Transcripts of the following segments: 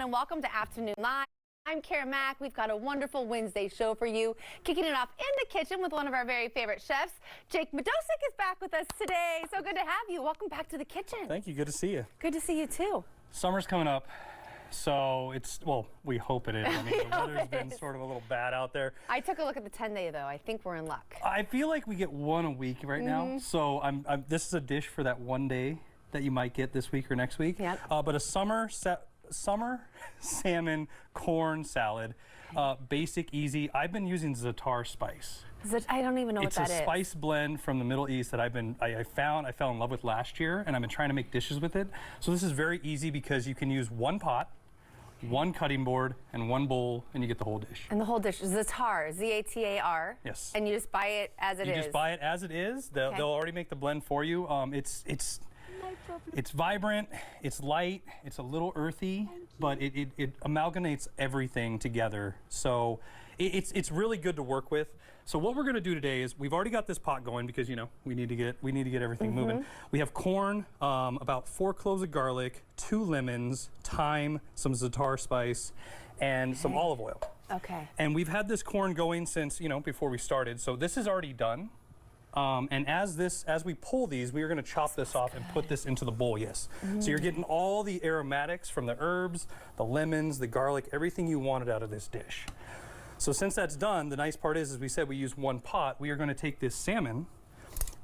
And welcome to Afternoon Live. I'm Kara Mack. We've got a wonderful Wednesday show for you. Kicking it off in the kitchen with one of our very favorite chefs. Jake Madosic is back with us today. So good to have you. Welcome back to the kitchen. Thank you. Good to see you. Good to see you too. Summer's coming up. So it's, well, we hope it is. I mean, the weather's been sort of a little bad out there. I took a look at the 10-day though. I think we're in luck. I feel like we get one a week right now. So this is a dish for that one day that you might get this week or next week. Yep. But a summer salmon corn salad, basic, easy. I've been using Za'atar spice. I don't even know what that is. It's a spice blend from the Middle East that I fell in love with last year, and I've been trying to make dishes with it. So this is very easy because you can use one pot, one cutting board, and one bowl, and you get the whole dish. And the whole dish is Za'atar, Z-A-T-A-R. Yes. And you just buy it as it is. You just buy it as it is. They'll already make the blend for you. It's vibrant, it's light, it's a little earthy, but it amalgamates everything together. So it's really good to work with. So what we're gonna do today is we've already got this pot going because we need to get everything moving. We have corn, about 4 cloves of garlic, 2 lemons, thyme, some Za'atar spice, and some olive oil. Okay. And we've had this corn going since before we started. So this is already done. And as we pull these, we are going to chop this off and put this into the bowl, yes. So you're getting all the aromatics from the herbs, the lemons, the garlic, everything you wanted out of this dish. So since that's done, the nice part is, as we said, we use one pot. We are going to take this salmon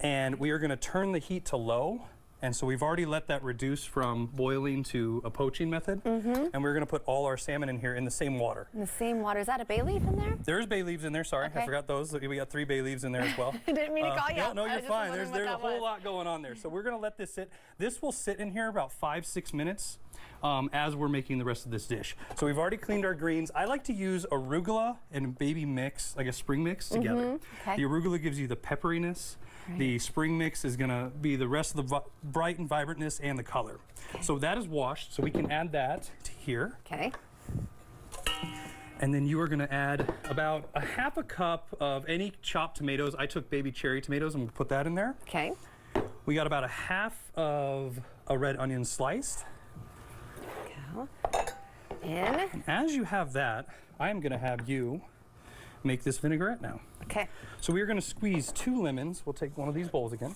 and we are going to turn the heat to low. And so we've already let that reduce from boiling to a poaching method. And we're going to put all our salmon in here in the same water. In the same water. Is that a bay leaf in there? There's bay leaves in there. Sorry, I forgot those. We got 3 bay leaves in there as well. I didn't mean to call you out. No, you're fine. There's a whole lot going on there. So we're going to let this sit. This will sit in here about 5-6 minutes as we're making the rest of this dish. So we've already cleaned our greens. I like to use arugula and baby mix, like a spring mix together. The arugula gives you the pepperiness. The spring mix is going to be the rest of the bright and vibrantness and the color. So that is washed, so we can add that to here. Okay. And then you are going to add about a half a cup of any chopped tomatoes. I took baby cherry tomatoes and we'll put that in there. Okay. We got about a half of a red onion sliced. Go in. And as you have that, I'm going to have you make this vinaigrette now. Okay. So we are going to squeeze 2 lemons. We'll take one of these bowls again.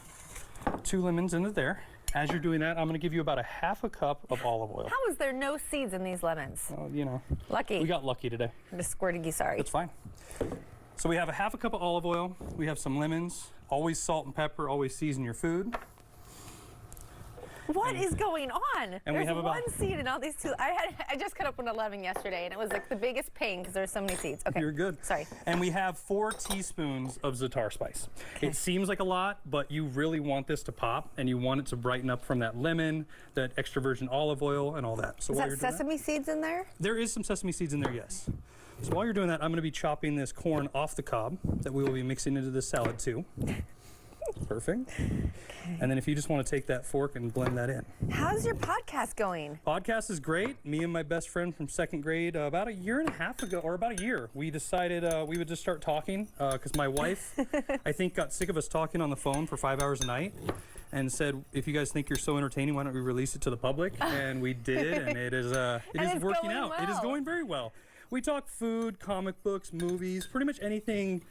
2 lemons into there. As you're doing that, I'm going to give you about a half a cup of olive oil. How is there no seeds in these lemons? Lucky. We got lucky today. I'm just squirting you, sorry. That's fine. So we have a half a cup of olive oil. We have some lemons. Always salt and pepper. Always season your food. What is going on? And There's one seed in all these 2. I just cut up one 11 yesterday, and it was like the biggest pain because there's so many seeds. Okay. You're good. Sorry. And we have 4 teaspoons of Za'atar spice. It seems like a lot, but you really want this to pop, and you want it to brighten up from that lemon, that extra virgin olive oil, and all that. So is that sesame seeds in there? There is some sesame seeds in there, yes. So while you're doing that, I'm going to be chopping this corn off the cob that we will be mixing into this salad too. Perfect. And then if you just want to take that fork and blend that in. How's your podcast going? Podcast is great. Me and my best friend from 2nd grade, about a year and a half ago, or about a year, we decided we would just start talking because my wife, I think, got sick of us talking on the phone for 5 hours a night and said, if you guys think you're so entertaining, why don't we release it to the public? And we did, and it is working out. Well. It is going very well. We talk food, comic books, movies, pretty much anything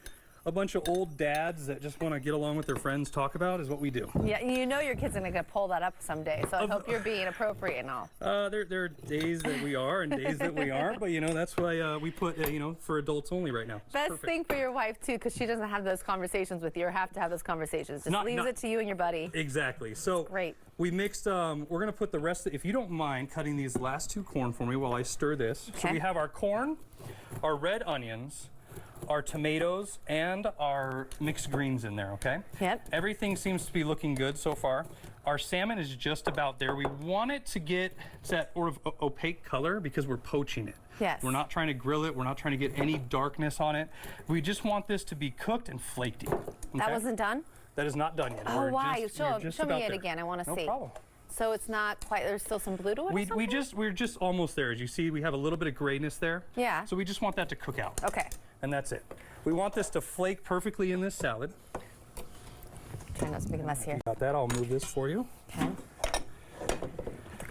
a bunch of old dads that just want to get along with their friends talk about is what we do. Yeah, your kids are going to pull that up someday, so I hope you're being appropriate and all. There are days that we are and days that we aren't, but that's why we put, for adults only right now. Best thing for your wife, too, because she doesn't have those conversations with you or have to have those conversations. Just leaves it to you and your buddy. Exactly. So great. We mixed, we're going to put the rest, if you don't mind cutting these last 2 corn for me while I stir this. Okay. So we have our corn, our red onions, our tomatoes, and our mixed greens in there, okay? Yep. Everything seems to be looking good so far. Our salmon is just about there. We want it to get that sort of opaque color because we're poaching it. Yes. We're not trying to grill it. We're not trying to get any darkness on it. We just want this to be cooked and flaky. Okay? That wasn't done? That is not done yet. Oh, why? Show me it again. I want to see. No problem. So it's not quite, there's still some blue to it or something? We're just almost there. As you see, we have a little bit of grayness there. Yeah. So we just want that to cook out. Okay. And that's it. We want this to flake perfectly in this salad. Try not to make a mess here. Got that. I'll move this for you. Okay.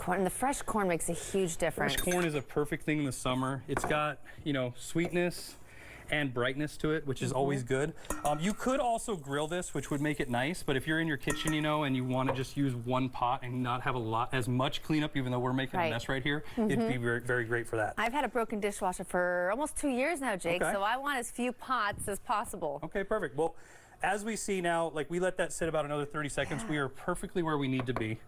corn. And the fresh corn makes a huge difference. Fresh corn is a perfect thing in the summer. It's got, you know, sweetness and brightness to it, which is always good. You could also grill this, which would make it nice, but if you're in your kitchen, you know, and you want to just use one pot and not have as much cleanup, even though we're making a mess right here, it'd be very, very great for that. I've had a broken dishwasher for almost 2 years now, Jake, so I want as few pots as possible. Okay, perfect. Well, as we see now, like we let that sit about another 30 seconds, we are perfectly where we need to be.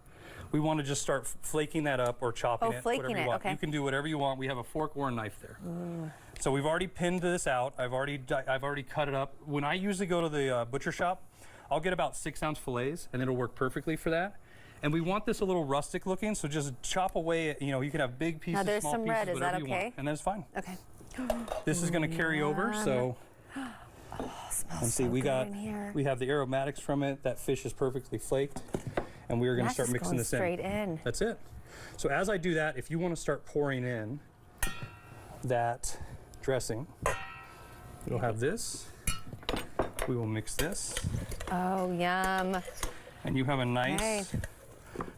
We want to just start flaking that up or chopping it, whatever you want. You can do whatever you want. We have a fork or a knife there. So we've already pinned this out. I've already cut it up. When I usually go to the butcher shop, I'll get about 6-ounce fillets, and it'll work perfectly for that. And we want this a little rustic looking, so just chop away. You know, you can have big pieces, now there's small some pieces, red. Is whatever that you want, and that's fine. Okay. This is going to carry over, so. And see, we have the aromatics from it. That fish is perfectly flaked, and we are going to start mixing this straight in. That's it. So as I do that, if you want to start pouring in that dressing, you'll have this. We will mix this. Oh, yum. And you have a nice,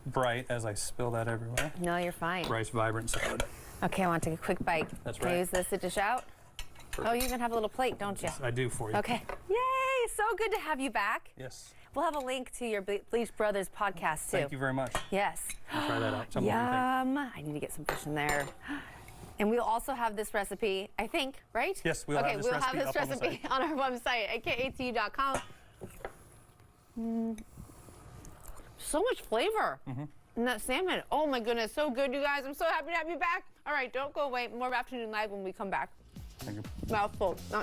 bright, as I spill that everywhere. No, you're fine. Rice vibrant salad. Okay, I want to take a quick bite. That's Can I use this to dish out? Perfect. Oh, you even have a little plate, don't you? Yes, I do for you. Okay. Yay! So good to have you back. Yes. We'll have a link to your Bleach Brothers podcast, too. Thank you very much. Yes. I'll try that out. Tell Yum. I need to get some fish in there. And we'll also have this recipe, I think, right? Yes, we'll have this recipe on our website at KATU.com. So much flavor in that salmon. Oh my goodness, so good, you guys. I'm so happy to have you back. All right, don't go away. More of Afternoon Live when we come back. Thank you. Mouthful.